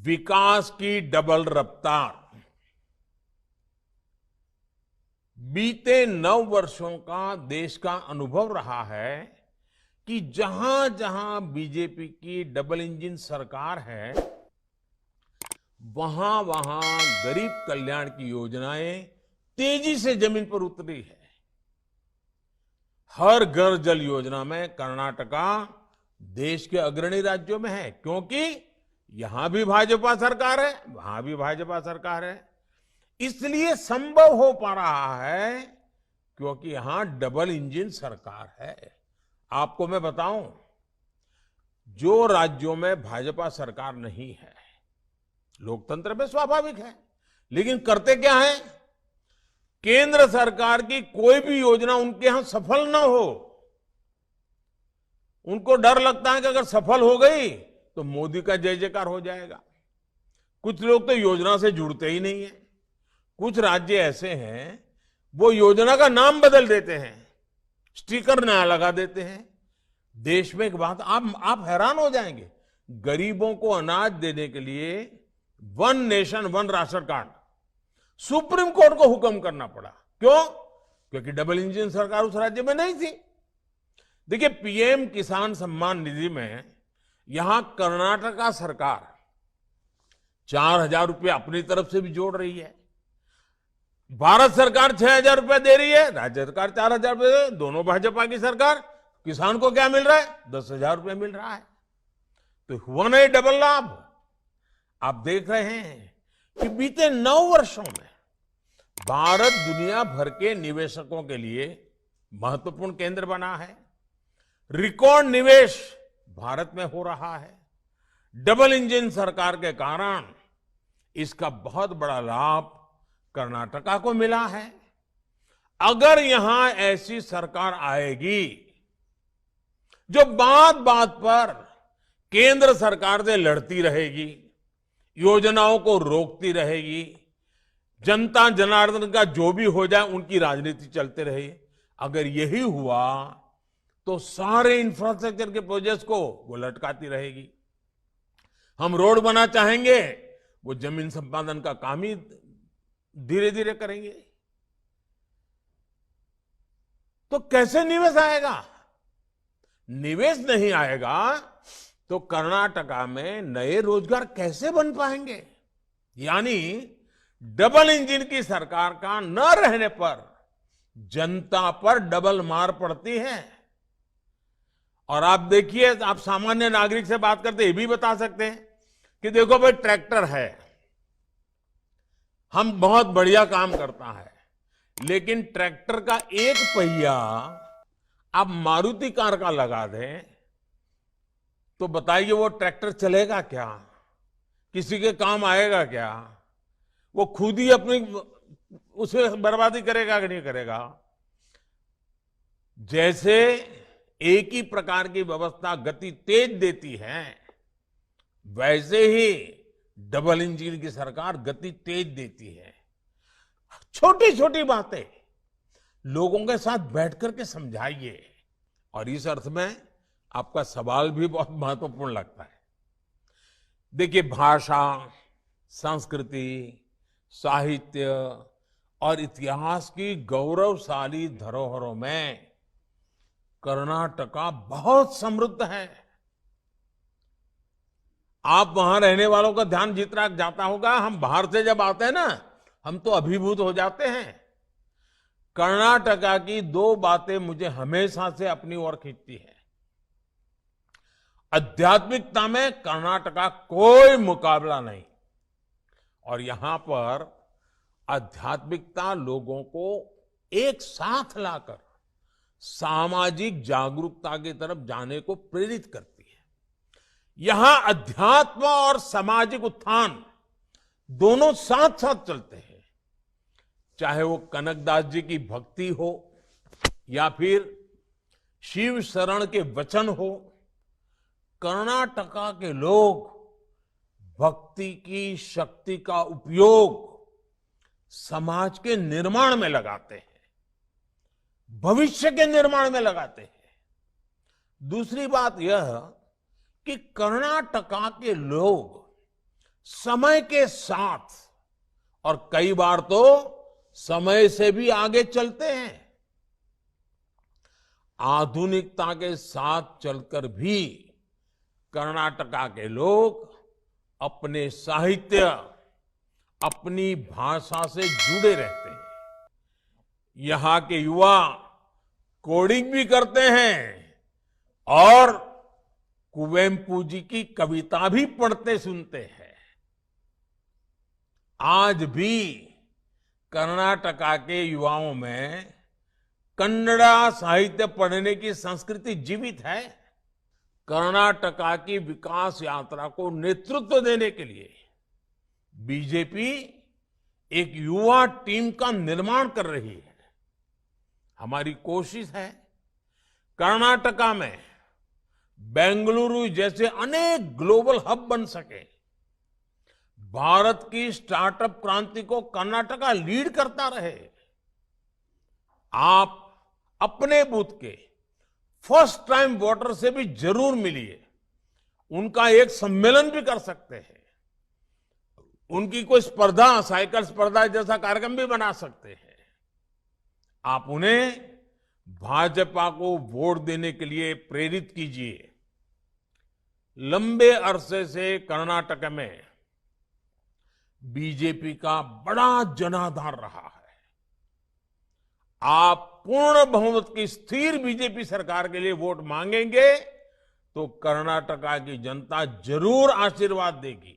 विकास की डबल रफ्तार। बीते 9 वर्षों का देश का अनुभव रहा है कि जहां जहां बीजेपी की डबल इंजन सरकार है, वहां वहां गरीब कल्याण की योजनाएं तेजी से जमीन पर उतरी है। हर घर जल योजना में कर्नाटका देश के अग्रणी राज्यों में है, क्योंकि यहां भी भाजपा सरकार है, वहां भी भाजपा सरकार है। इसलिए संभव हो पा रहा है क्योंकि यहां डबल इंजन सरकार है। आपको मैं बताऊं, जो राज्यों में भाजपा सरकार नहीं है, लोकतंत्र में स्वाभाविक है, लेकिन करते क्या है, केंद्र सरकार की कोई भी योजना उनके यहां सफल ना हो, उनको डर लगता है कि अगर सफल हो गई तो मोदी का जय जयकार हो जाएगा। कुछ लोग तो योजना से जुड़ते ही नहीं है। कुछ राज्य ऐसे हैं, वो योजना का नाम बदल देते हैं, स्टिकर नया लगा देते हैं। देश में एक बात आप हैरान हो जाएंगे, गरीबों को अनाज देने के लिए one nation one ration card supreme court को हुक्म करना पड़ा। क्यों? क्योंकि डबल इंजन सरकार उस राज्य में नहीं थी। देखिए, पीएम किसान सम्मान निधि में यहां कर्नाटका सरकार 4,000 रुपये अपनी तरफ से भी जोड़ रही है। भारत सरकार 6,000 रुपये दे रही है, राज्य सरकार 4,000 रुपये, दोनों भाजपा की सरकार। किसान को क्या मिल रहा है? 10,000 रुपये मिल रहा है। तो हुआ नहीं डबल लाभ। आप देख रहे हैं कि बीते 9 वर्षों में भारत दुनिया भर के निवेशकों के लिए महत्वपूर्ण केंद्र बना है। रिकॉर्ड निवेश भारत में हो रहा है। डबल इंजन सरकार के कारण इसका बहुत बड़ा लाभ कर्नाटका को मिला है। अगर यहां ऐसी सरकार आएगी जो बात बात पर केंद्र सरकार से लड़ती रहेगी, योजनाओं को रोकती रहेगी, जनता जनार्दन का जो भी हो जाए उनकी राजनीति चलते रहे, अगर यही हुआ तो सारे इंफ्रास्ट्रक्चर के प्रोजेक्ट्स को वो लटकाती रहेगी। हम रोड बना चाहेंगे, वो जमीन संपादन का काम ही धीरे धीरे करेंगे। तो कैसे निवेश आएगा? निवेश नहीं आएगा तो कर्नाटका में नए रोजगार कैसे बन पाएंगे? यानी डबल इंजन की सरकार का न रहने पर जनता पर डबल मार पड़ती है। और आप देखिए, आप सामान्य नागरिक से बात करते ये भी बता सकते हैं कि देखो भाई, ट्रैक्टर है, हम बहुत बढ़िया काम करता है, लेकिन ट्रैक्टर का एक पहिया आप मारुति कार का लगा दें तो बताइए वो ट्रैक्टर चलेगा क्या? किसी के काम आएगा क्या? वो खुद ही अपनी उसमें बर्बादी करेगा कि नहीं करेगा? जैसे एक ही प्रकार की व्यवस्था गति तेज देती है, वैसे ही डबल इंजन की सरकार गति तेज देती है। छोटी छोटी बातें लोगों के साथ बैठ करके समझाइए। और इस अर्थ में आपका सवाल भी बहुत महत्वपूर्ण लगता है। देखिए, भाषा, संस्कृति, साहित्य और इतिहास की गौरवशाली धरोहरों में कर्नाटका बहुत समृद्ध है। आप वहां रहने वालों का ध्यान जितना जाता होगा, हम बाहर से जब आते हैं ना, हम तो अभिभूत हो जाते हैं। कर्नाटका की 2 बातें मुझे हमेशा से अपनी ओर खींचती है। आध्यात्मिकता में कर्नाटका कोई मुकाबला नहीं, और यहां पर आध्यात्मिकता लोगों को एक साथ लाकर सामाजिक जागरूकता की तरफ जाने को प्रेरित करती है। यहां अध्यात्म और सामाजिक उत्थान दोनों साथ साथ चलते हैं। चाहे वो कनकदास जी की भक्ति हो या फिर शिव शरण के वचन हो, कर्नाटका के लोग भक्ति की शक्ति का उपयोग समाज के निर्माण में लगाते हैं, भविष्य के निर्माण में लगाते हैं। दूसरी बात यह कि कर्नाटका के लोग समय के साथ और कई बार तो समय से भी आगे चलते हैं। आधुनिकता के साथ चलकर भी कर्नाटका के लोग अपने साहित्य, अपनी भाषा से जुड़े रहते हैं। यहां के युवा कोडिंग भी करते हैं और कुवेम्पू जी की कविता भी पढ़ते सुनते हैं। आज भी कर्नाटका के युवाओं में कन्नड़ा साहित्य पढ़ने की संस्कृति जीवित है। कर्नाटका की विकास यात्रा को नेतृत्व देने के लिए बीजेपी एक युवा टीम का निर्माण कर रही है। हमारी कोशिश है कर्नाटका में बेंगलुरु जैसे अनेक ग्लोबल हब बन सके। भारत की स्टार्टअप क्रांति को कर्नाटका लीड करता रहे। आप अपने बूथ के फर्स्ट टाइम वोटर से भी जरूर मिलिए। उनका एक सम्मेलन भी कर सकते हैं। उनकी कोई स्पर्धा, साइकिल स्पर्धा जैसा कार्यक्रम भी बना सकते हैं। आप उन्हें भाजपा को वोट देने के लिए प्रेरित कीजिए। लंबे अरसे से कर्नाटक में बीजेपी का बड़ा जनाधार रहा है। आप पूर्ण बहुमत की स्थिर बीजेपी सरकार के लिए वोट मांगेंगे तो कर्नाटका की जनता जरूर आशीर्वाद देगी।